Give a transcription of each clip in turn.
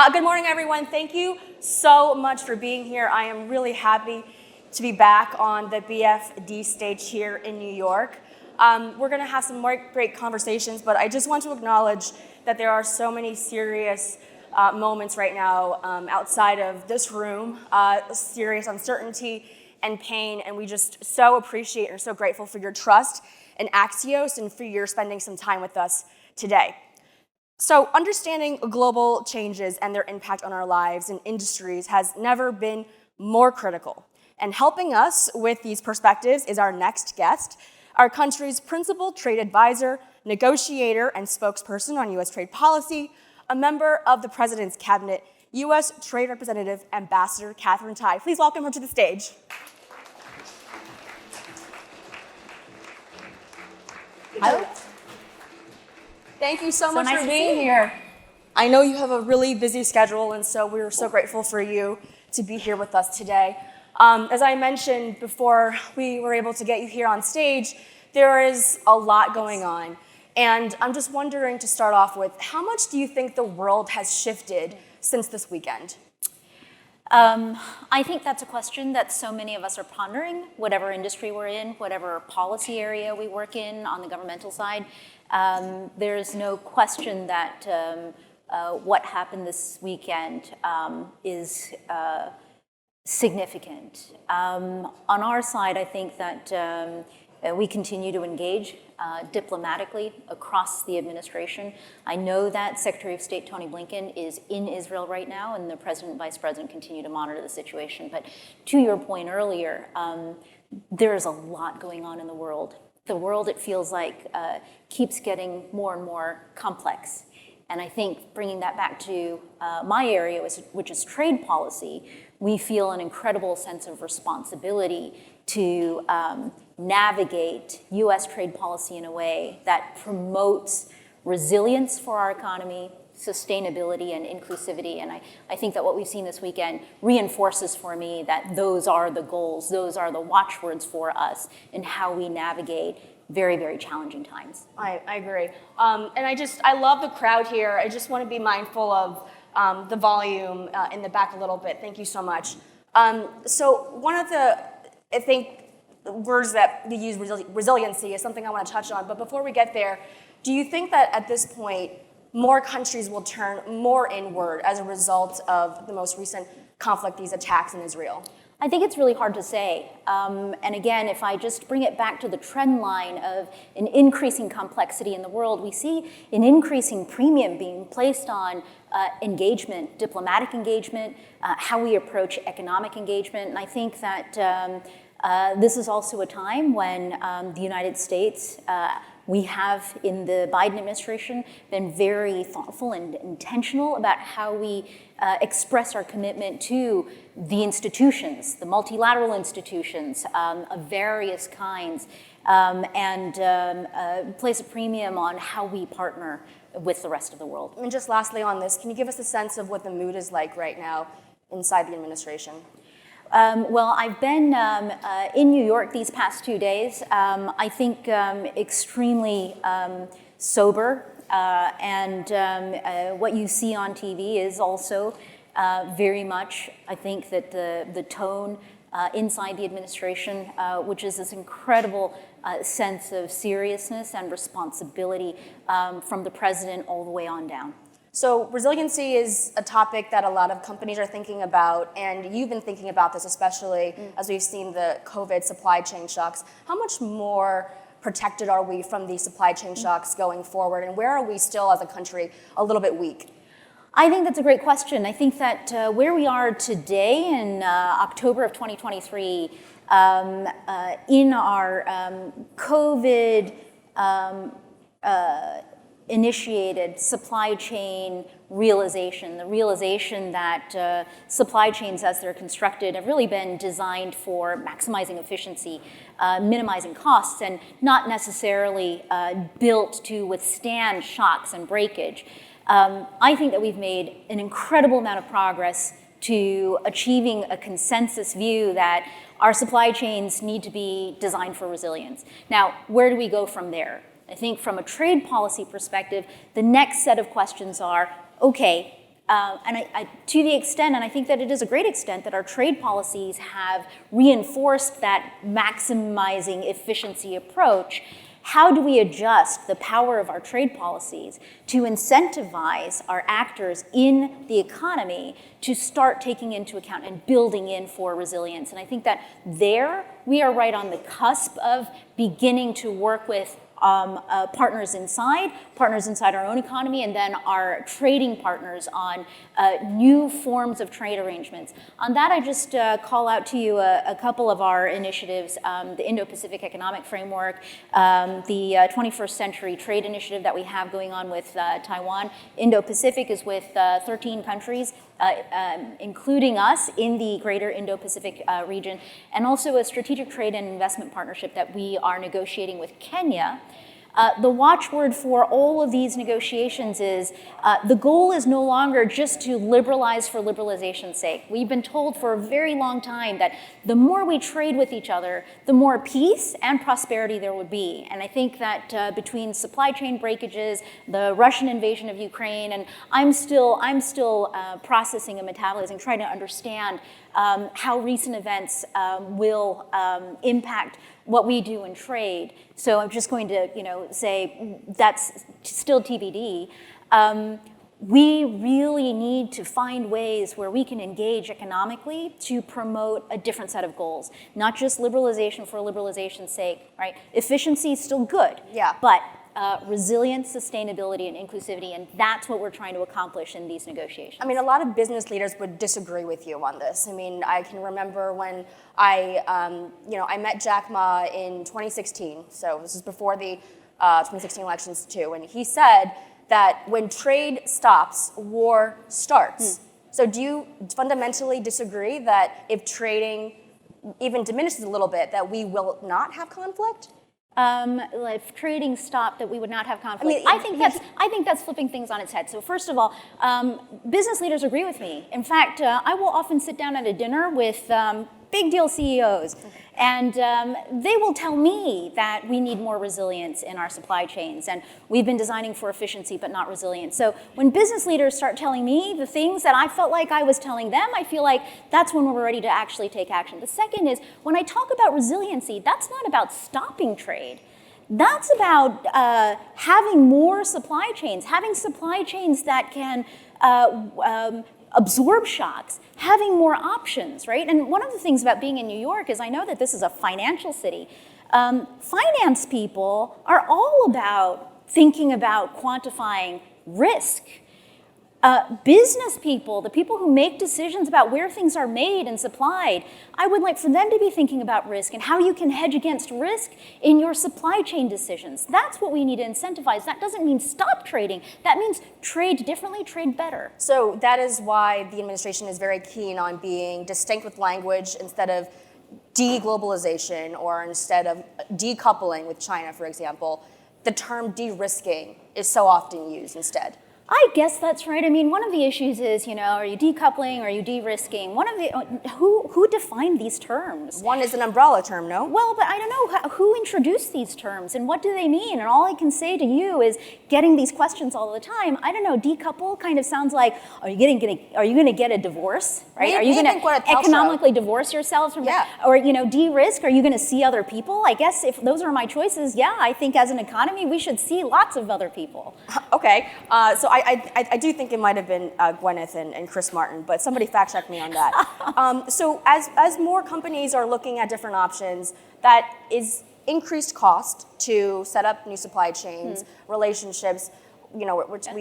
Good morning, everyone. Thank you so much for being here. I am really happy to be back on the BFD stage here in New York. We're going to have some more great conversations, but I just want to acknowledge that there are so many serious moments right now outside of this room, serious uncertainty and pain, and we just so appreciate and are so grateful for your trust in Axios and for your spending some time with us today. So understanding global changes and their impact on our lives and industries has never been more critical. And helping us with these perspectives is our next guest, our country's principal trade advisor, negotiator, and spokesperson on U.S. trade policy, a member of the President's Cabinet, U.S. Trade Representative Ambassador Katherine. Please welcome her to the stage. Hi. Thank you so much nice for being here. I know you have a really busy schedule, and so we're so grateful for you to be here with us today. As I mentioned before we were able to get you here on stage, there is a lot going on. And I'm just wondering to start off with, how much do you think the world has shifted since this weekend? I think that's a question that so many of us are pondering, whatever industry we're in, whatever policy area we work in on the governmental side. There's no question that what happened this weekend is significant. On our side, I think that we continue to engage diplomatically across the administration. I know that Secretary of State Tony Blinken is in Israel right now, and the President and Vice President continue to monitor the situation. But to your point earlier, there is a lot going on in the world. The world, it feels like, keeps getting more and more complex. And I think bringing that back to my area, which is trade policy, we feel an incredible sense of responsibility to navigate U.S. trade policy in a way that promotes resilience for our economy, sustainability, and inclusivity. And I think that what we've seen this weekend reinforces for me that those are the goals, those are the watchwords for us in how we navigate very, very challenging times. I agree. And I love the crowd here. I just want to be mindful of the volume in the back a little bit. Thank you so much. So one of the, I think, words that we use, resiliency, is something I want to touch on. But before we get there, do you think that at this point, more countries will turn more inward as a result of the most recent conflict, these attacks in Israel? I think it's really hard to say. And again, if I just bring it back to the trend line of an increasing complexity in the world, we see an increasing premium being placed on engagement, diplomatic engagement, how we approach economic engagement. And I think that this is also a time when the United States, we have in the Biden administration been very thoughtful and intentional about how we express our commitment to the institutions, the multilateral institutions of various kinds, and place a premium on how we partner with the rest of the world. And just lastly on this, can you give us a sense of what the mood is like right now inside the administration? Well, I've been in New York these past 2 days. I think extremely sober, and what you see on TV is also very much, I think, that the tone inside the administration, which is this incredible sense of seriousness and responsibility from the president all the way on down. So resiliency is a topic that a lot of companies are thinking about, and you've been thinking about this, especially as we've seen the COVID supply chain shocks. How much more protected are we from these supply chain shocks going forward, and where are we still as a country a little bit weak? I think that's a great question. I think that where we are today in October of 2023, in our COVID initiated supply chain realization, the realization that supply chains as they're constructed have really been designed for maximizing efficiency, minimizing costs, and not necessarily built to withstand shocks and breakage. I think that we've made an incredible amount of progress to achieving a consensus view that our supply chains need to be designed for resilience. Now, where do we go from there? I think from a trade policy perspective, the next set of questions are, okay, To the extent, and I think that it is a great extent, that our trade policies have reinforced that maximizing efficiency approach, how do we adjust the power of our trade policies to incentivize our actors in the economy to start taking into account and building in for resilience? And I think that there we are right on the cusp of beginning to work with partners inside our own economy, and then our trading partners on new forms of trade arrangements. On that, I just call out to you a couple of our initiatives, the Indo-Pacific Economic Framework, the 21st Century Trade Initiative that we have going on with Taiwan. Indo-Pacific is with 13 countries, including us in the greater Indo-Pacific region, and also a strategic trade and investment partnership that we are negotiating with Kenya. The watchword for all of these negotiations is the goal is no longer just to liberalize for liberalization's sake. We've been told for a very long time that the more we trade with each other, the more peace and prosperity there would be. And I think that between supply chain breakages, the Russian invasion of Ukraine, and I'm still processing and metabolizing, trying to understand how recent events will impact what we do in trade. So I'm just going to, say that's still TBD. We really need to find ways where we can engage economically to promote a different set of goals, not just liberalization for liberalization's sake, right? Efficiency is still good, but resilience, sustainability, and inclusivity, and that's what we're trying to accomplish in these negotiations. I mean, a lot of business leaders would disagree with you on this. I mean, I can remember when I met Jack Ma in 2016, so this is before the 2016 elections too, and he said that when trade stops, war starts. So do you fundamentally disagree that if trading even diminishes a little bit, that we will not have conflict? If trading stopped, that we would not have conflict. I think that's flipping things on its head. So first of all, business leaders agree with me. In fact, I will often sit down at a dinner with big deal CEOs, and they will tell me that we need more resilience in our supply chains, and we've been designing for efficiency but not resilience. So when business leaders start telling me the things that I felt like I was telling them, I feel like that's when we're ready to actually take action. The second is, when I talk about resiliency, that's not about stopping trade. That's about having more supply chains, having supply chains that can absorb shocks, having more options, right? And one of the things about being in New York is I know that this is a financial city. Finance people are all about thinking about quantifying risk. Business people, the people who make decisions about where things are made and supplied, I would like for them to be thinking about risk and how you can hedge against risk in your supply chain decisions. That's what we need to incentivize. That doesn't mean stop trading. That means trade differently, trade better. So that is why the administration is very keen on being distinct with language instead of de-globalization, or instead of decoupling with China, for example. The term de-risking is so often used instead. I guess that's right. I mean, one of the issues is, are you decoupling, are you de-risking? Who defined these terms? One is an umbrella term, no? Well, but I don't know who introduced these terms and what do they mean? And all I can say to you is, getting these questions all the time, I don't know, decouple kind of sounds like, are you going to get a divorce, right? Are you going to economically divorce yourselves from or de-risk? Are you going to see other people? I guess if those are my choices, I think as an economy we should see lots of other people. Okay, so I do think it might have been Gwyneth and Chris Martin, but somebody fact check me on that. So as more companies are looking at different options, that is increased cost to set up new supply chains, relationships. We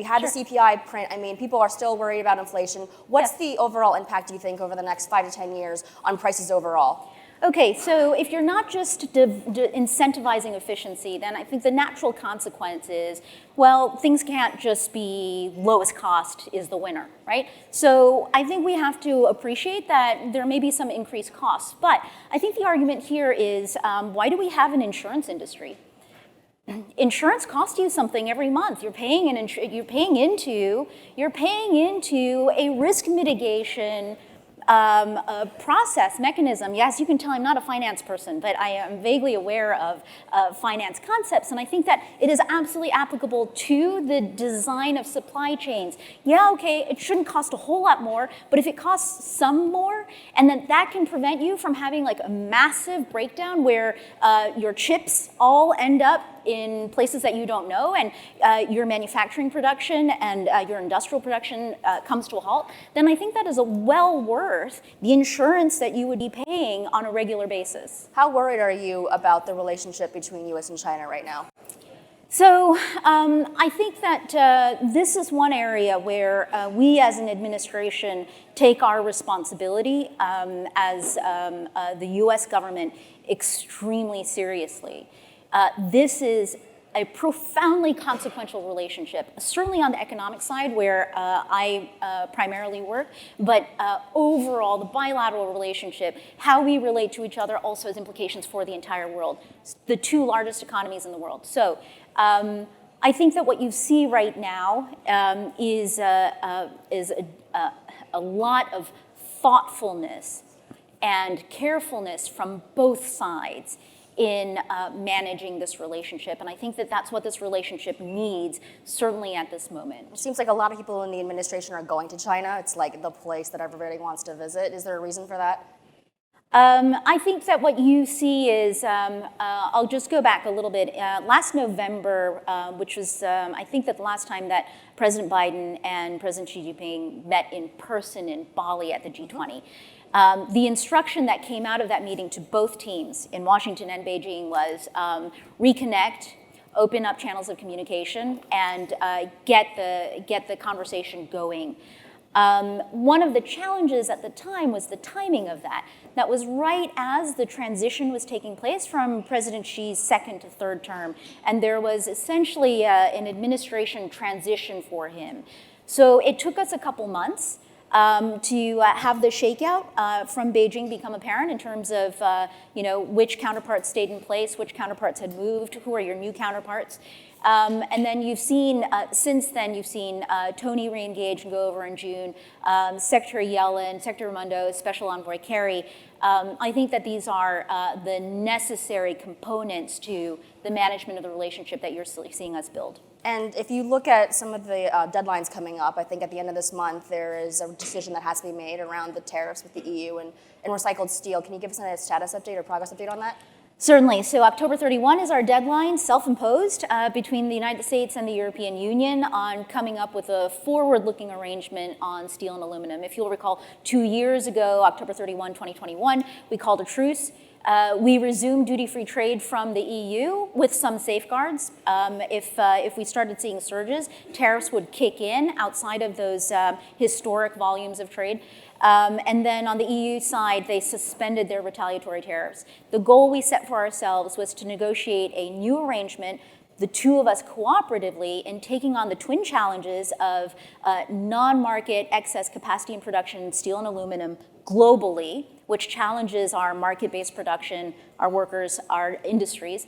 had the CPI print. I mean, people are still worried about inflation. What's the overall impact, do you think, over the next 5 to 10 years on prices overall? Okay, so if you're not just incentivizing efficiency, then I think the natural consequence is, well, things can't just be lowest cost is the winner, right? So I think we have to appreciate that there may be some increased costs. But I think the argument here is, why do we have an insurance industry? Insurance costs you something every month. You're paying into a risk mitigation process, mechanism. Yes, you can tell I'm not a finance person, but I am vaguely aware of finance concepts, and I think that it is absolutely applicable to the design of supply chains. Yeah, okay, it shouldn't cost a whole lot more, but if it costs some more, and then that can prevent you from having like a massive breakdown where your chips all end up in places that you don't know, and your manufacturing production and your industrial production comes to a halt, then I think that is well worth the insurance that you would be paying on a regular basis. How worried are you about the relationship between US and China right now? So I think that this is one area where we as an administration take our responsibility as the US government extremely seriously. This is a profoundly consequential relationship, certainly on the economic side where I primarily work, but overall the bilateral relationship, how we relate to each other also has implications for the entire world, the two largest economies in the world. So I think that what you see right now is a lot of thoughtfulness and carefulness from both sides in managing this relationship. And I think that that's what this relationship needs, certainly at this moment. It seems like a lot of people in the administration are going to China. It's like the place that everybody wants to visit. Is there a reason for that? I think that what you see is, I'll just go back a little bit. Last November, which was, I think that the last time that President Biden and President Xi Jinping met in person in Bali at the G20, the instruction that came out of that meeting to both teams in Washington and Beijing was reconnect, open up channels of communication, and get the conversation going. One of the challenges at the time was the timing of that. That was right as the transition was taking place from President Xi's second to third term, and there was essentially an administration transition for him. So it took us a couple months to have the shakeout from Beijing become apparent in terms of which counterparts stayed in place, which counterparts had moved, who are your new counterparts. And then you've seen, since then, you've seen Tony re-engage and go over in June, Secretary Yellen, Secretary Raimondo, Special Envoy Kerry. I think that these are the necessary components to the management of the relationship that you're seeing us build. And if you look at some of the deadlines coming up, I think at the end of this month, there is a decision that has to be made around the tariffs with the EU and recycled steel. Can you give us a status update or progress update on that? Certainly. So October 31 is our deadline, self-imposed, between the United States and the European Union on coming up with a forward-looking arrangement on steel and aluminum. If you'll recall, 2 years ago, October 31, 2021, we called a truce. We resumed duty-free trade from the EU with some safeguards. If we started seeing surges, tariffs would kick in outside of those historic volumes of trade. And then on the EU side, they suspended their retaliatory tariffs. The goal we set for ourselves was to negotiate a new arrangement, the two of us cooperatively, in taking on the twin challenges of non-market excess capacity and production in steel and aluminum globally, which challenges our market-based production, our workers, our industries,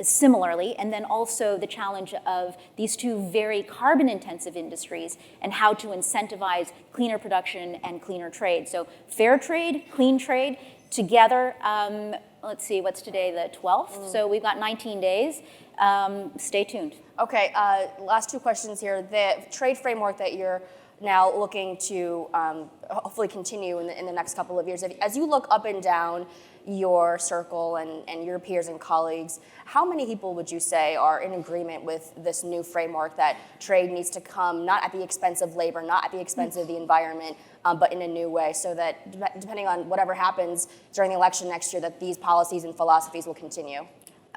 similarly, and then also the challenge of these two very carbon-intensive industries and how to incentivize cleaner production and cleaner trade. So fair trade, clean trade, together, let's see, what's today, the 12th? So we've got 19 days. Stay tuned. Okay, last two questions here. The trade framework that you're now looking to hopefully continue in the next couple of years. As you look up and down your circle and your peers and colleagues, how many people would you say are in agreement with this new framework that trade needs to come not at the expense of labor, not at the expense of the environment, but in a new way, so that depending on whatever happens during the election next year, that these policies and philosophies will continue?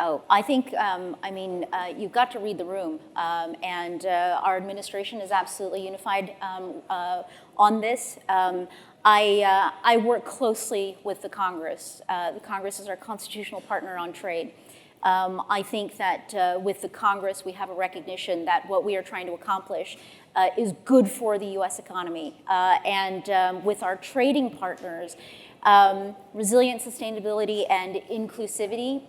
Oh, I think, you've got to read the room, and our administration is absolutely unified on this. I work closely with the Congress. The Congress is our constitutional partner on trade. I think that with the Congress, we have a recognition that what we are trying to accomplish is good for the U.S. economy. And with our trading partners, resilient sustainability and inclusivity,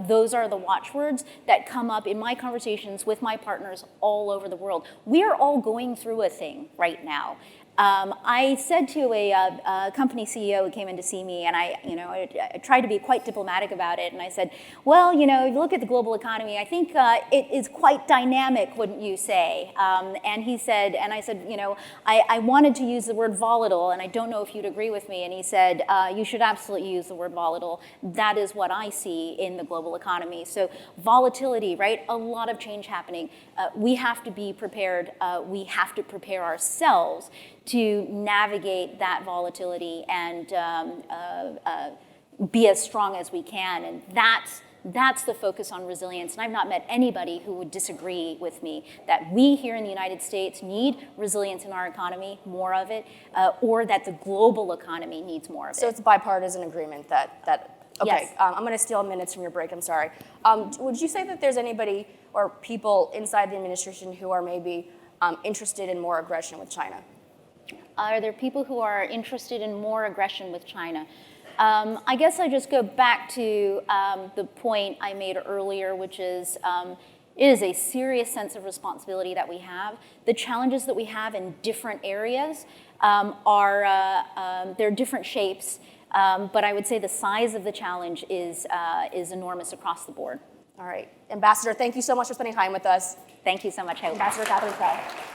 those are the watchwords that come up in my conversations with my partners all over the world. We are all going through a thing right now. I said to a company CEO who came in to see me, and I tried to be quite diplomatic about it, and I said, well, you look at the global economy, I think it is quite dynamic, wouldn't you say? And he said, and I said, I wanted to use the word volatile, and I don't know if you'd agree with me, and he said, you should absolutely use the word volatile. That is what I see in the global economy. So volatility, right? A lot of change happening. We have to be prepared. We have to prepare ourselves to navigate that volatility and be as strong as we can. And that's the focus on resilience. And I've not met anybody who would disagree with me that we here in the United States need resilience in our economy, more of it, or that the global economy needs more of it. So it's a bipartisan agreement that okay, yes. I'm going to steal minutes from your break, I'm sorry. Would you say that there's anybody or people inside the administration who are maybe interested in more aggression with China? Are there people who are interested in more aggression with China? I guess I just go back to the point I made earlier, which is it is a serious sense of responsibility that we have. The challenges that we have in different areas they're different shapes, but I would say the size of the challenge is enormous across the board. All right. Ambassador, thank you so much for spending time with us. Thank you so much, Hope. Ambassador Katherine.